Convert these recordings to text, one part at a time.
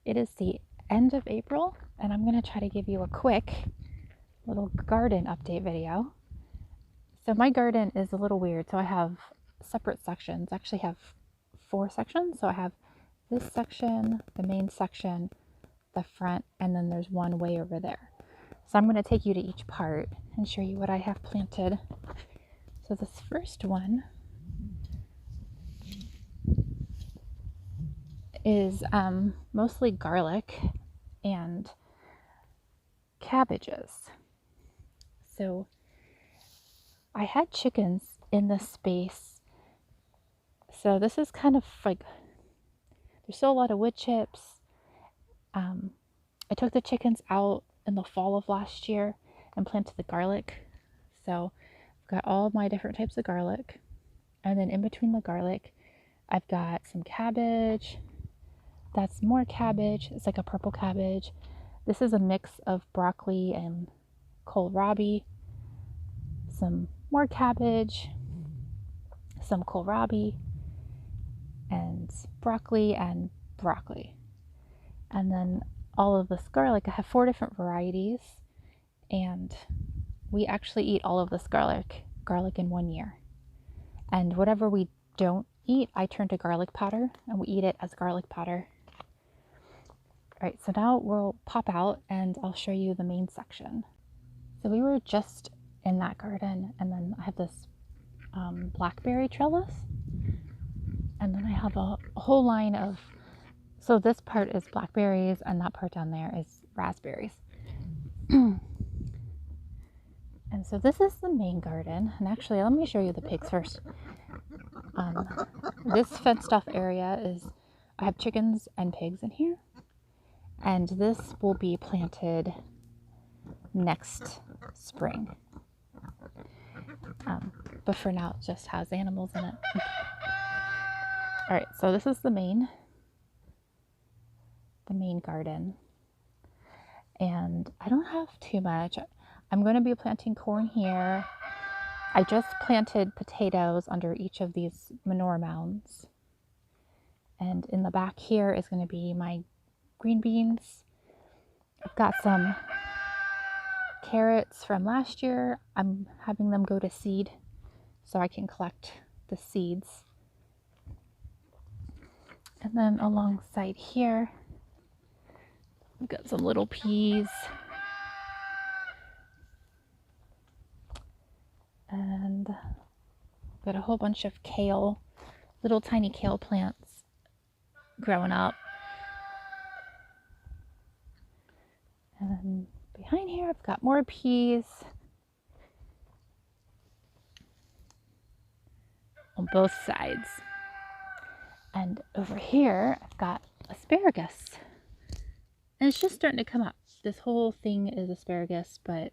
It is the end of April, and I'm going to try to give you a quick little garden update video. So my garden is a little weird. So I have separate sections. I actually have 4 sections. So I have this section, the main section, the front, and then there's one way over there. So I'm going to take you to each part and show you what I have planted. So this first one is mostly garlic and cabbages. So I had chickens in this space. So this is kind of like, there's still a lot of wood chips. I took the chickens out in the fall of last year and planted the garlic. So I've got all my different types of garlic. And then in between the garlic, I've got some cabbage. That's more cabbage. It's like a purple cabbage. This is a mix of broccoli and kohlrabi. Some more cabbage, some kohlrabi, and broccoli and broccoli. And then all of this garlic, I have 4 different varieties, and we actually eat all of this garlic in 1 year. And whatever we don't eat, I turn to garlic powder, and we eat it as garlic powder. All right, so now we'll pop out and I'll show you the main section. So we were just in that garden, and then I have this blackberry trellis, and then I have a whole line of, so this part is blackberries and that part down there is raspberries. And so this is the main garden, and actually let me show you the pigs first. This fenced off area is, I have chickens and pigs in here, and this will be planted next spring. But for now it just has animals in it. All right, so this is the main garden, and I don't have too much. I'm going to be planting corn here. I just planted potatoes under each of these manure mounds, and in the back here is going to be my green beans. I've got some carrots from last year. I'm having them go to seed so I can collect the seeds. And then alongside here, we've got some little peas. And got a whole bunch of kale, little tiny kale plants growing up. And behind here, I've got more peas on both sides. And over here, I've got asparagus. And it's just starting to come up. This whole thing is asparagus, but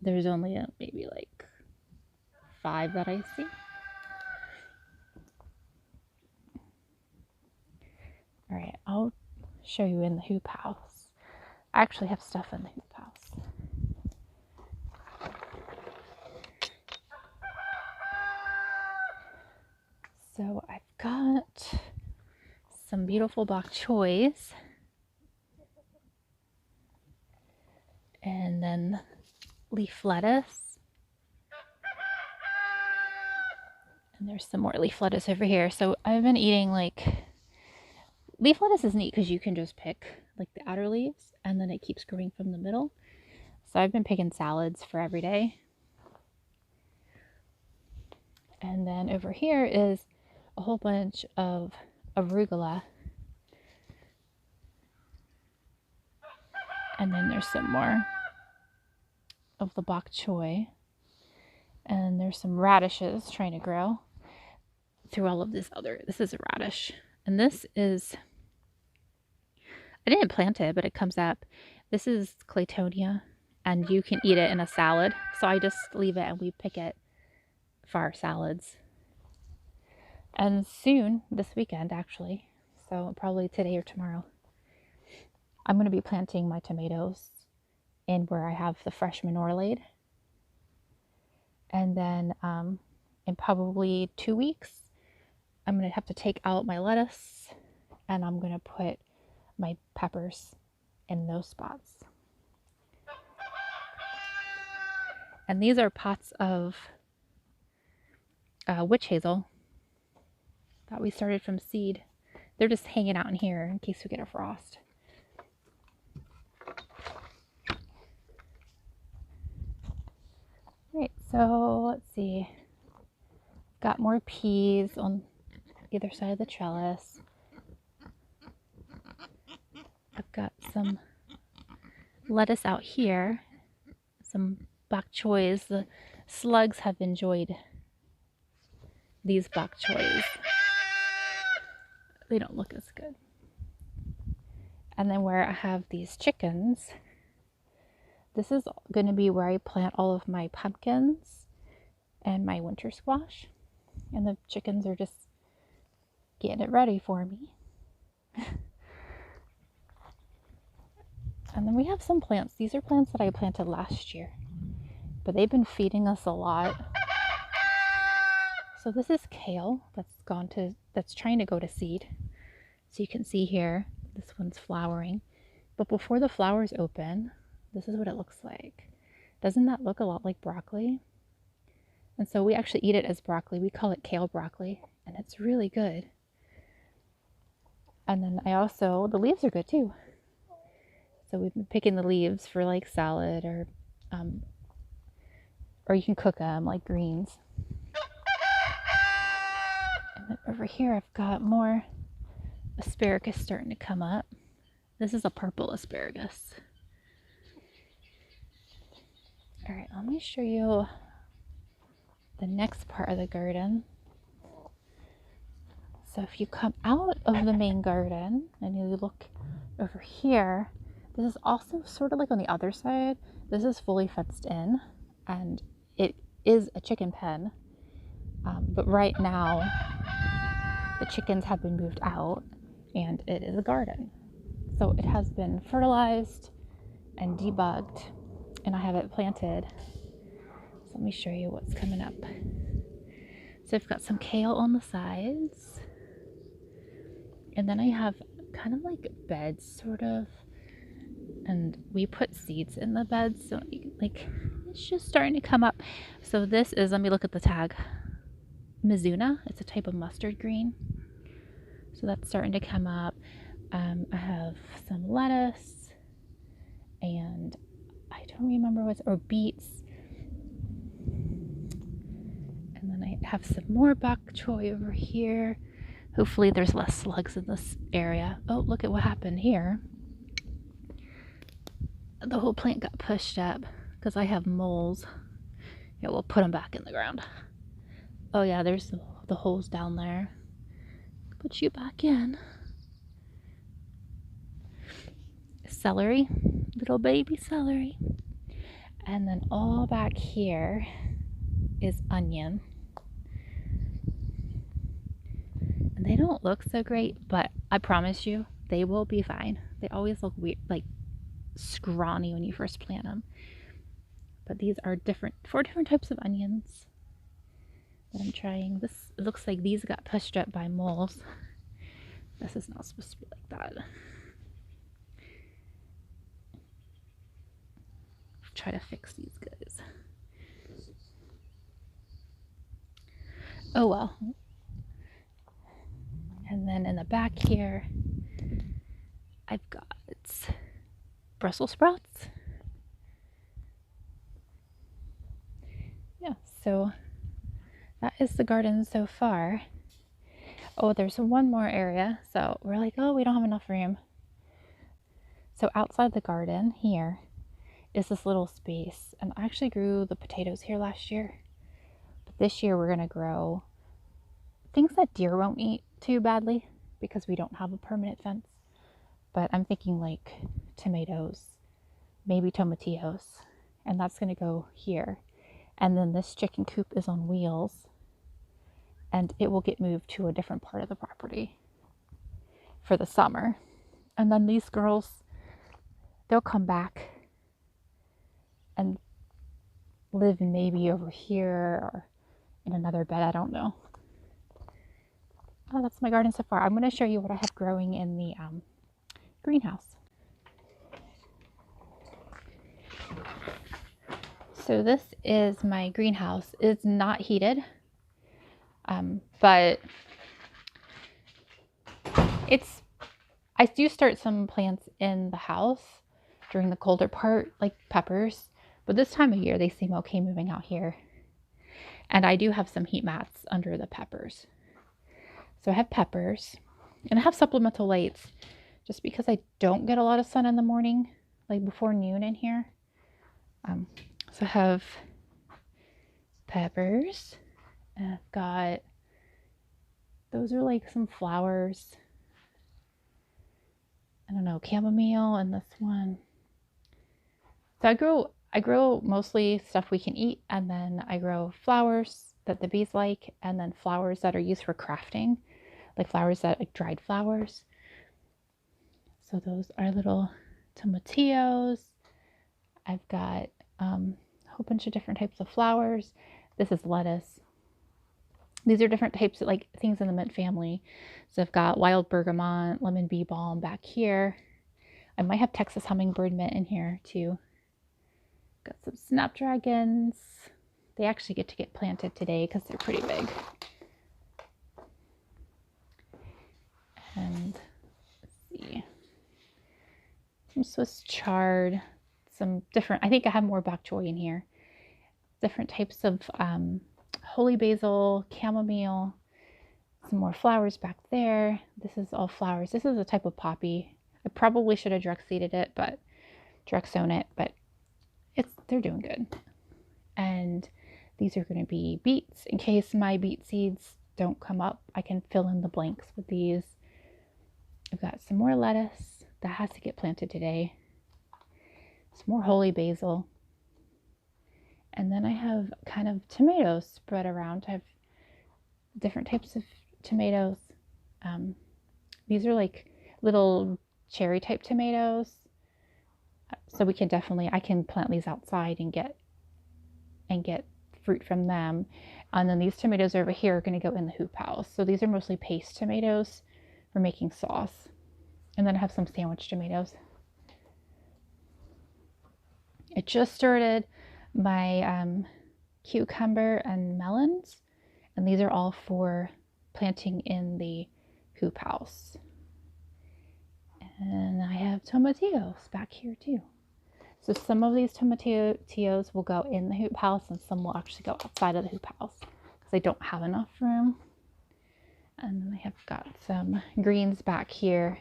there's only maybe like 5 that I see. All right, I'll show you in the hoop house. I actually have stuff in the hoop house. So I've got some beautiful bok choys, and then leaf lettuce, and there's some more leaf lettuce over here. So I've been eating, like, leaf lettuce is neat because you can just pick like the outer leaves and then it keeps growing from the middle. So I've been picking salads for every day. And then over here is a whole bunch of arugula. And then there's some more of the bok choy. And there's some radishes trying to grow through all of this is a radish. And this is, I didn't plant it, but it comes up. This is Claytonia, and you can eat it in a salad. So I just leave it and we pick it for our salads. And soon, this weekend actually, so probably today or tomorrow, I'm going to be planting my tomatoes in where I have the fresh manure laid. And then in probably 2 weeks, I'm going to have to take out my lettuce, and I'm going to put my peppers in those spots. And these are pots of witch hazel that we started from seed. They're just hanging out in here in case we get a frost. Right, so let's see. Got more peas on either side of the trellis. I've got some lettuce out here, some bok choys. The slugs have enjoyed these bok choys. They don't look as good. And then where I have these chickens, this is going to be where I plant all of my pumpkins and my winter squash. And the chickens are just getting it ready for me. And then we have some plants. These are plants that I planted last year, but they've been feeding us a lot. So this is kale that's trying to go to seed. So you can see here, this one's flowering. But before the flowers open, this is what it looks like. Doesn't that look a lot like broccoli? And so we actually eat it as broccoli. We call it kale broccoli, and it's really good. And then the leaves are good too. So we've been picking the leaves for like salad or you can cook them like greens. And then over here I've got more asparagus starting to come up. This is a purple asparagus. All right, let me show you the next part of the garden. So if you come out of the main garden and you look over here, this is also sort of like on the other side. This is fully fenced in and it is a chicken pen. But right now the chickens have been moved out and it is a garden. So it has been fertilized and debugged and I have it planted. So let me show you what's coming up. So I've got some kale on the sides. And then I have kind of like beds sort of. And we put seeds in the beds. So like it's just starting to come up. So this is, let me look at the tag. Mizuna. It's a type of mustard green. So that's starting to come up. I have some lettuce and I don't remember or beets. And then I have some more bok choy over here. Hopefully there's less slugs in this area. Oh, look at what happened here. The whole plant got pushed up because I have moles. Yeah, we'll put them back in the ground. Oh yeah, there's the holes down there. Put you back in. Celery, little baby celery. And then all back here is onion. And they don't look so great, but I promise you, they will be fine. They always look weird, like scrawny when you first plant them. But these are 4 different types of onions that I'm trying. This, it looks like these got pushed up by moles. This is not supposed to be like that. Try to fix these guys. Oh well. And then in the back here, I've got Brussels sprouts. Yeah, so that is the garden so far. Oh, there's one more area. So we're like, oh, we don't have enough room. So outside the garden here is this little space. And I actually grew the potatoes here last year. But this year we're going to grow things that deer won't eat too badly because we don't have a permanent fence. But I'm thinking like tomatoes, maybe tomatillos. And that's going to go here. And then this chicken coop is on wheels. And it will get moved to a different part of the property for the summer. And then these girls, they'll come back and live maybe over here or in another bed. I don't know. Oh, that's my garden so far. I'm going to show you what I have growing in the greenhouse. So this is my greenhouse. It's not heated, but I do start some plants in the house during the colder part, like peppers, but this time of year they seem okay moving out here. And I do have some heat mats under the peppers. So I have peppers, and I have supplemental lights just because I don't get a lot of sun in the morning, like before noon in here. So I have peppers, and I've got, those are like some flowers. I don't know, chamomile, and this one. So I grow mostly stuff we can eat, and then I grow flowers that the bees like, and then flowers that are used for crafting, like flowers that like dried flowers. So those are little tomatillos. I've got a whole bunch of different types of flowers. This is lettuce. These are different types of like things in the mint family. So I've got wild bergamot, lemon bee balm back here. I might have Texas hummingbird mint in here too. Got some snapdragons. They actually get planted today because they're pretty big. And let's see, some Swiss chard, some different, I think I have more bok choy in here. Different types of holy basil, chamomile, some more flowers back there. This is all flowers. This is a type of poppy. I probably should have direct seeded it, but direct sown it, but they're doing good. And these are going to be beets. In case my beet seeds don't come up, I can fill in the blanks with these. I've got some more lettuce that has to get planted today. Some more holy basil. And then I have kind of tomatoes spread around. I have different types of tomatoes. These are like little cherry type tomatoes. So we can definitely, I can plant these outside and get fruit from them. And then these tomatoes over here are going to go in the hoop house. So these are mostly paste tomatoes for making sauce. And then I have some sandwich tomatoes. I just started my cucumber and melons, and these are all for planting in the hoop house. And I have tomatillos back here too. So some of these tomatillos will go in the hoop house, and some will actually go outside of the hoop house because I don't have enough room. And then I have got some greens back here,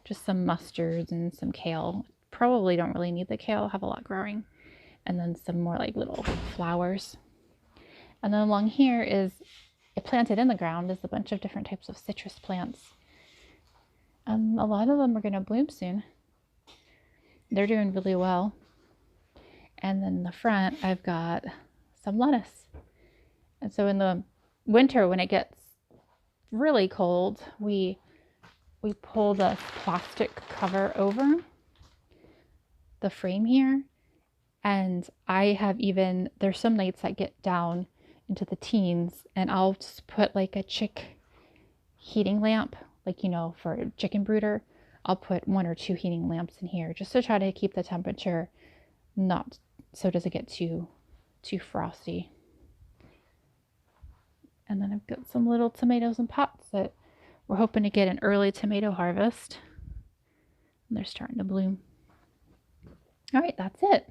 just some mustards and some kale. Probably don't really need the kale, have a lot growing. And then some more like little flowers. And then along here is, planted in the ground is a bunch of different types of citrus plants. A lot of them are going to bloom soon. They're doing really well. And then in the front, I've got some lettuce. And so in the winter, when it gets really cold, we pull the plastic cover over the frame here. And I have even, there's some nights that get down into the teens, and I'll just put like a chick heating lamp, like, you know, for a chicken brooder. I'll put 1 or 2 heating lamps in here just to try to keep the temperature not so it doesn't get too frosty. And then I've got some little tomatoes in pots that we're hoping to get an early tomato harvest. And they're starting to bloom. All right, that's it.